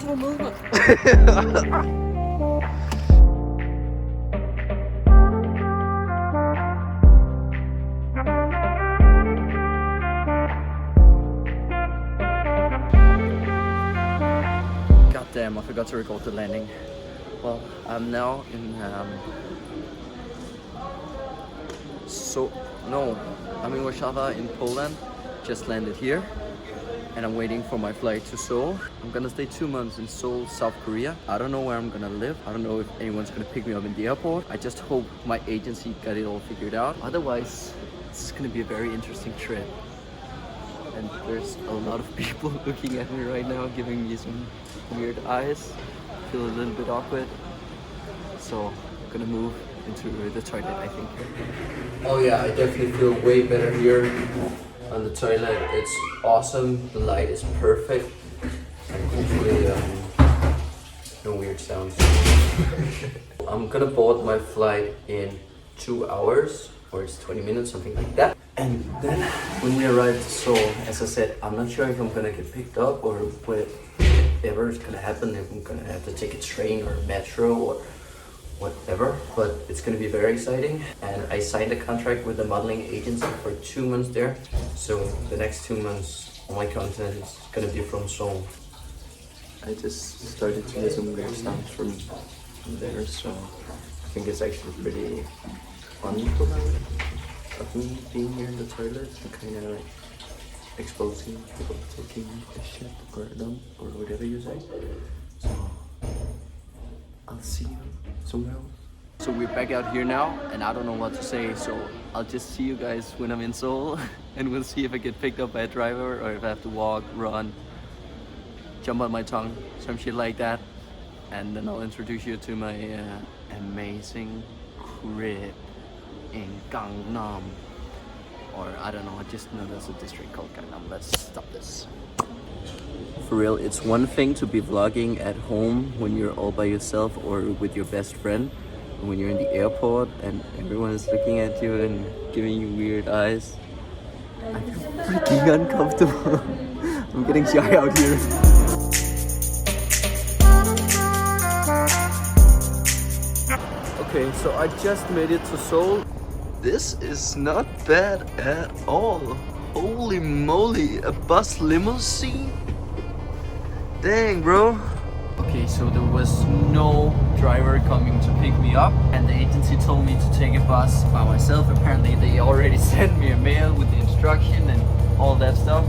for movement. God damn, I forgot to record the landing. Well, I'm now in I'm in Warszawa in Poland. Just landed here and I'm waiting for my flight to Seoul. I'm gonna stay 2 months in Seoul, South Korea. I don't know where I'm gonna live. I don't know if anyone's gonna pick me up in the airport. I just hope my agency got it all figured out. Otherwise, it's gonna be a very interesting trip. And there's a lot of people looking at me right now, giving me some weird eyes. I feel a little bit awkward. So I'm gonna move into the toilet, I think. Oh yeah, I definitely feel way better here on the toilet. It's awesome. The light is perfect. And hopefully no weird sounds. I'm gonna board my flight in 2 hours, or it's 20 minutes, something like that. And then when we arrive to Seoul, as I said, I'm not sure if I'm gonna get picked up or whatever is gonna happen, if I'm gonna have to take a train or a metro or whatever, but it's gonna be very exciting. And I signed a contract with a modeling agency for 2 months there. So the next 2 months, all my content is gonna be from Seoul. I just started to get some weird sounds from there, so I think it's actually pretty funny of me being here in the toilet and kind of like exposing people taking a shit or a dump or whatever you say. So I'll see you somewhere else. So we're back out here now and I don't know what to say, so I'll just see you guys when I'm in Seoul and we'll see if I get picked up by a driver or if I have to walk, run, jump on my tongue, some shit like that. And then I'll introduce you to my amazing crib in Gangnam, or I don't know, I just know there's a district called Gangnam. Let's stop this. For real, it's one thing to be vlogging at home when you're all by yourself or with your best friend, when you're in the airport and everyone is looking at you and giving you weird eyes. I feel freaking uncomfortable. I'm getting shy out here. Okay, so I just made it to Seoul. This is not bad at all. Holy moly, a bus limousine? Dang, bro. Okay, so there was no driver coming to pick me up and the agency told me to take a bus by myself. Apparently they already sent me a mail with the instruction and all that stuff.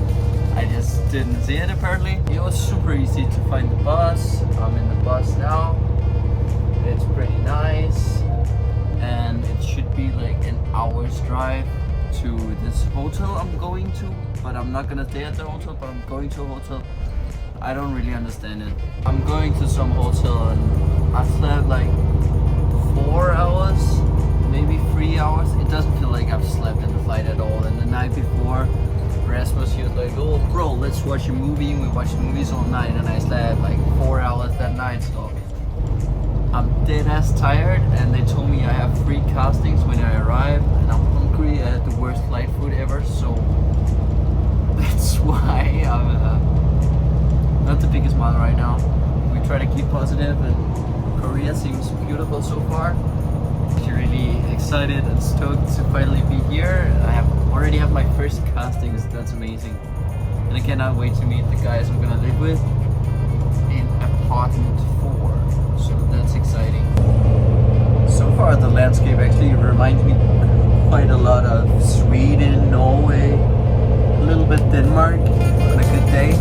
I just didn't see it apparently. It was super easy to find the bus. I'm in the bus now. It's pretty nice. And it should be like an hour's drive to this hotel I'm going to, but I'm not gonna stay at the hotel, but I'm going to a hotel. I don't really understand it. I'm going to some hotel and I slept like 4 hours, maybe 3 hours. It doesn't feel like I've slept in the flight at all. And the night before, Rasmus, he was like, oh bro, let's watch a movie. We watched movies all night and I slept like 4 hours that night, so I'm dead ass tired. And they told me I have 3 castings when I arrive and I'm hungry. I had the worst flight food ever, so that's why I'm not the biggest smile right now. We try to keep positive and Korea seems beautiful so far. I'm really excited and stoked to finally be here. I already have my first castings, that's amazing. And I cannot wait to meet the guys I'm gonna live with in apartment 4. So that's exciting. So far the landscape actually reminds me quite a lot of Sweden, Norway, a little bit Denmark on a good day.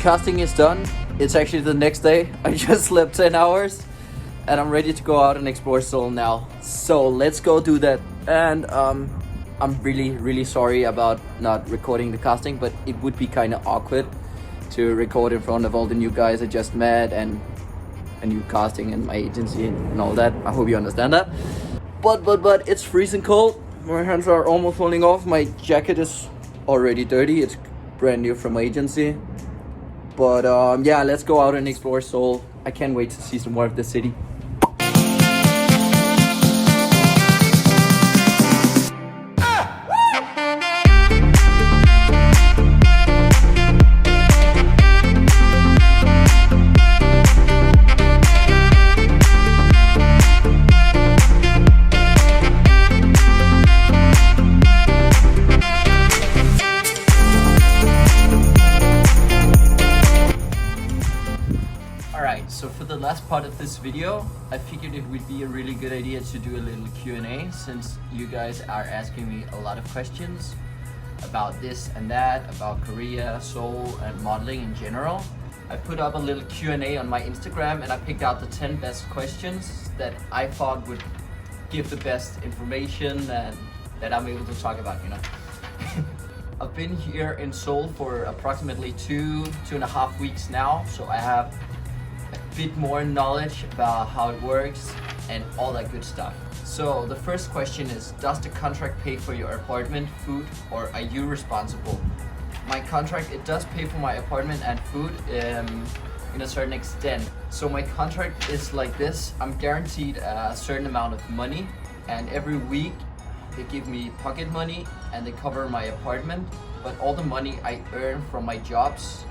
Casting is done. It's actually the next day. I just slept 10 hours and I'm ready to go out and explore Seoul now. So let's go do that. And I'm really sorry about not recording the casting, but it would be kind of awkward to record in front of all the new guys I just met and a new casting and my agency and all that. I hope you understand that. But it's freezing cold. My hands are almost falling off. My jacket is already dirty. It's brand new from my agency. But yeah, let's go out and explore Seoul. I can't wait to see some more of the city. So for the last part of this video, I figured it would be a really good idea to do a little Q&A, since you guys are asking me a lot of questions about this and that, about Korea, Seoul, and modeling in general. I put up a little Q&A on my Instagram, and I picked out the 10 best questions that I thought would give the best information and that I'm able to talk about, you know. I've been here in Seoul for approximately two and a half weeks now, so I have a bit more knowledge about how it works and all that good stuff. So the first question is, does the contract pay for your apartment, food, or are you responsible? My contract, it does pay for my apartment and food in a certain extent. So my contract is like this: I'm guaranteed a certain amount of money, and every week they give me pocket money and they cover my apartment. But all the money I earn from my jobs,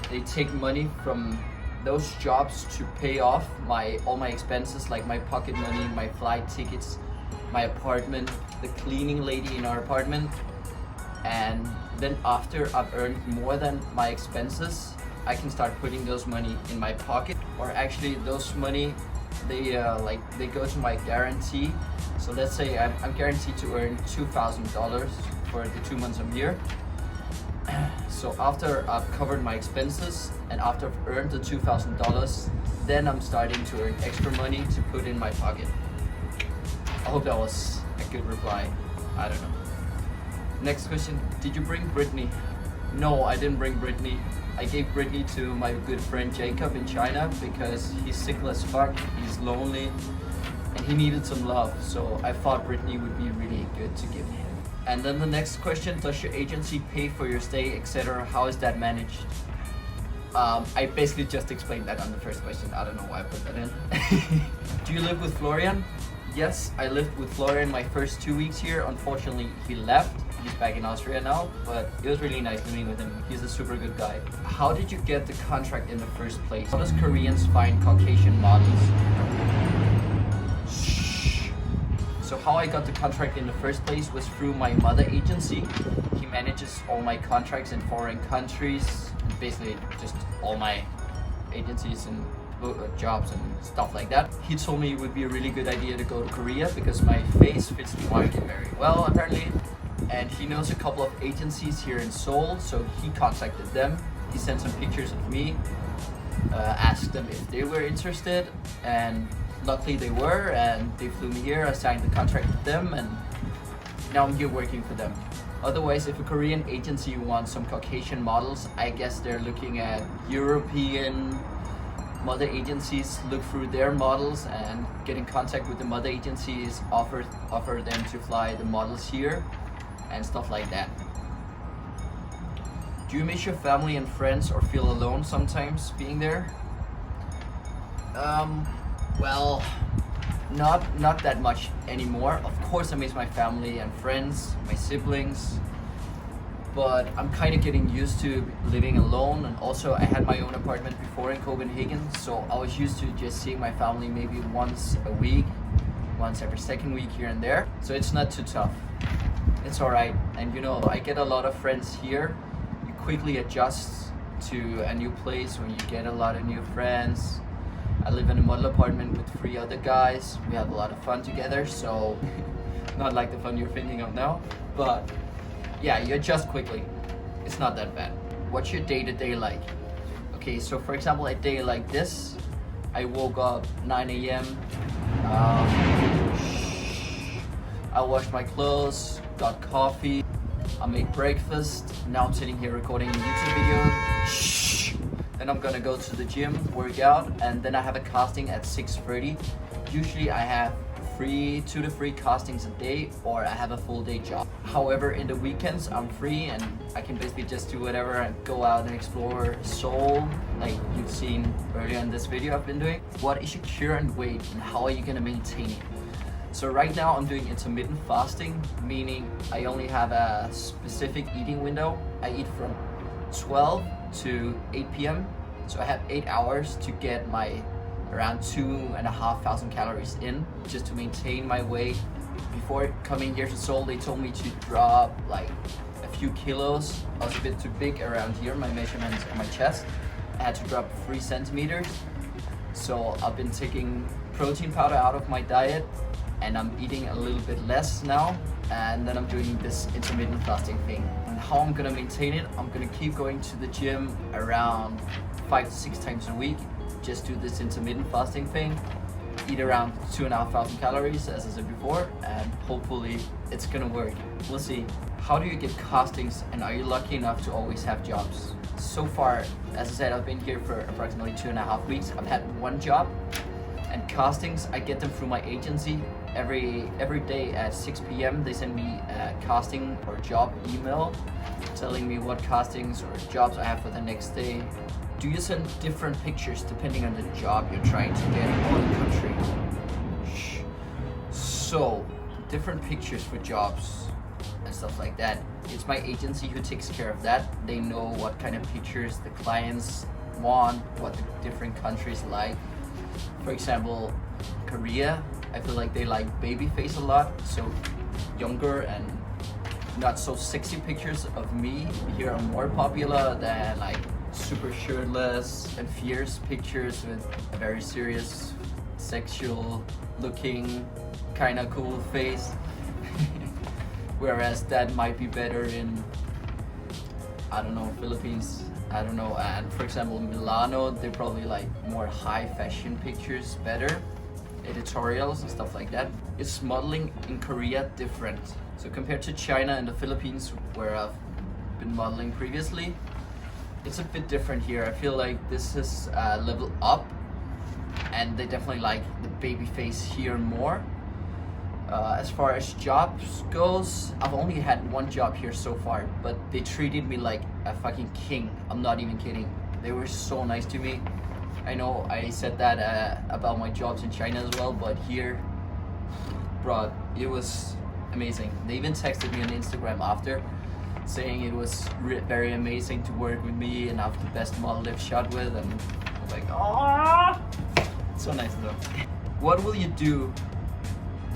they take money from those jobs to pay off all my expenses, like my pocket money, my flight tickets, my apartment, the cleaning lady in our apartment. And then after I've earned more than my expenses, I can start putting those money in my pocket. Or actually those money, they go to my guarantee. So let's say I'm guaranteed to earn $2,000 for the 2 months I'm here. So after I've covered my expenses and after I've earned the $2,000, then I'm starting to earn extra money to put in my pocket. I hope that was a good reply. I don't know. Next question, did you bring Britney? No, I didn't bring Britney. I gave Britney to my good friend Jacob in China because he's sick as fuck, he's lonely, and he needed some love. So I thought Britney would be really good to give him. And then the next question, does your agency pay for your stay, etc.? How is that managed? I basically just explained that on the first question. I don't know why I put that in. Do you live with Florian? Yes, I lived with Florian my first 2 weeks here. Unfortunately, he left. He's back in Austria now, but it was really nice living with him. He's a super good guy. How did you get the contract in the first place? How does Koreans find Caucasian models? So how I got the contract in the first place was through my mother agency. He manages all my contracts in foreign countries, basically just all my agencies and jobs and stuff like that. He told me it would be a really good idea to go to Korea because my face fits the market very well apparently. And he knows a couple of agencies here in Seoul, so he contacted them. He sent some pictures of me, asked them if they were interested, and luckily they were, and they flew me here. I signed the contract with them, and now I'm here working for them. Otherwise, if a Korean agency wants some Caucasian models, I guess they're looking at European mother agencies, look through their models and get in contact with the mother agencies, offer them to fly the models here and stuff like that. Do you miss your family and friends or feel alone sometimes being there? Well, not that much anymore. Of course I miss my family and friends, my siblings, but I'm kind of getting used to living alone. And also I had my own apartment before in Copenhagen, so I was used to just seeing my family maybe once a week, once every second week here and there. So it's not too tough. It's alright. And you know, I get a lot of friends here. You quickly adjust to a new place when you get a lot of new friends. I live in a model apartment with 3 other guys. We have a lot of fun together, so not like the fun you're thinking of now, but yeah, you adjust quickly. It's not that bad. What's your day-to-day like? Okay, so for example, a day like this, I woke up 9 a.m. I washed my clothes, got coffee, I made breakfast. Now I'm sitting here recording a YouTube video. Then I'm gonna go to the gym, work out, and then I have a casting at 6:30. Usually I have 2 to 3 castings a day, or I have a full day job. However, in the weekends I'm free and I can basically just do whatever and go out and explore Seoul, like you've seen earlier in this video I've been doing. What is your current weight and how are you gonna maintain it? So right now I'm doing intermittent fasting, meaning I only have a specific eating window. I eat from 12 to 8 p.m. So I have 8 hours to get my around 2,500 calories in, just to maintain my weight. Before coming here to Seoul, they told me to drop like a few kilos. I was a bit too big around here, my measurements on my chest. I had to drop 3 centimeters. So I've been taking protein powder out of my diet and I'm eating a little bit less now. And then I'm doing this intermittent fasting thing. And how I'm gonna maintain it, I'm gonna keep going to the gym around 5 to 6 times a week. Just do this intermittent fasting thing, eat around 2,500 calories as I said before, and hopefully it's gonna work. We'll see. How do you get castings, and are you lucky enough to always have jobs? So far, as I said, I've been here for approximately 2.5 weeks. I've had 1 job, and castings, I get them through my agency. Every day at 6 p.m. they send me a casting or job email telling me what castings or jobs I have for the next day. Do you send different pictures depending on the job you're trying to get in the country? So, different pictures for jobs and stuff like that. It's my agency who takes care of that. They know what kind of pictures the clients want, what the different countries like. For example, Korea, I feel like they like baby face a lot, so younger and not so sexy pictures of me here are more popular than like super shirtless and fierce pictures with a very serious, sexual looking, kind of cool face. Whereas that might be better in, I don't know, Philippines, I don't know, and for example Milano, they probably like more high fashion pictures better, editorials and stuff like that. Is modeling in Korea different? So compared to China and the Philippines, where I've been modeling previously, it's a bit different here. I feel like this is a level up, and they definitely like the baby face here more. As far as jobs goes, I've only had 1 job here so far, but they treated me like a fucking king. I'm not even kidding. They were so nice to me. I know I said that about my jobs in China as well, but here, bro, it was amazing. They even texted me on Instagram after, saying it was very amazing to work with me and have the best model they've shot with, and I was like, oh, so nice though. What will you do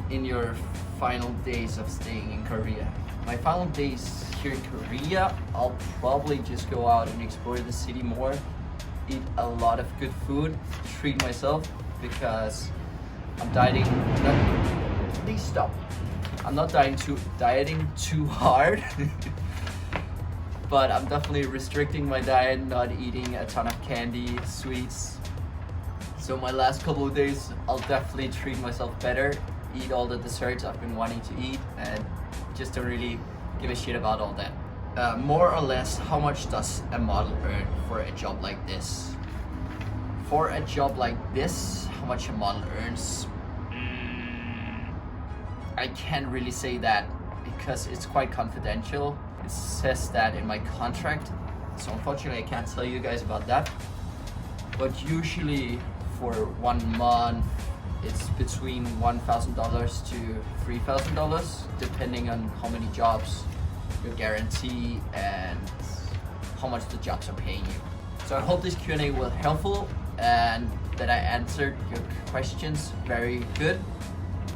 in your final days of staying in Korea? My final days here in Korea, I'll probably just go out and explore the city more, eat a lot of good food, treat myself, because I'm dieting. Please stop. I'm not dieting too hard. But I'm definitely restricting my diet, not eating a ton of candy, sweets. So my last couple of days, I'll definitely treat myself better, eat all the desserts I've been wanting to eat, and just don't really give a shit about all that. More or less, how much does a model earn for a job like this? For a job like this, how much a model earns? I can't really say that because it's quite confidential. It says that in my contract, so unfortunately I can't tell you guys about that. But usually for 1 month, it's between $1,000 to $3,000, depending on how many jobs you guarantee and how much the jobs are paying you. So I hope this Q&A was helpful and that I answered your questions very good,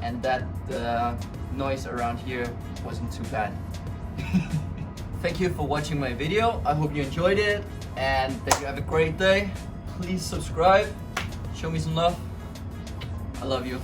and that the noise around here wasn't too bad. Thank you for watching my video. I hope you enjoyed it and that you have a great day. Please subscribe, show me some love. I love you.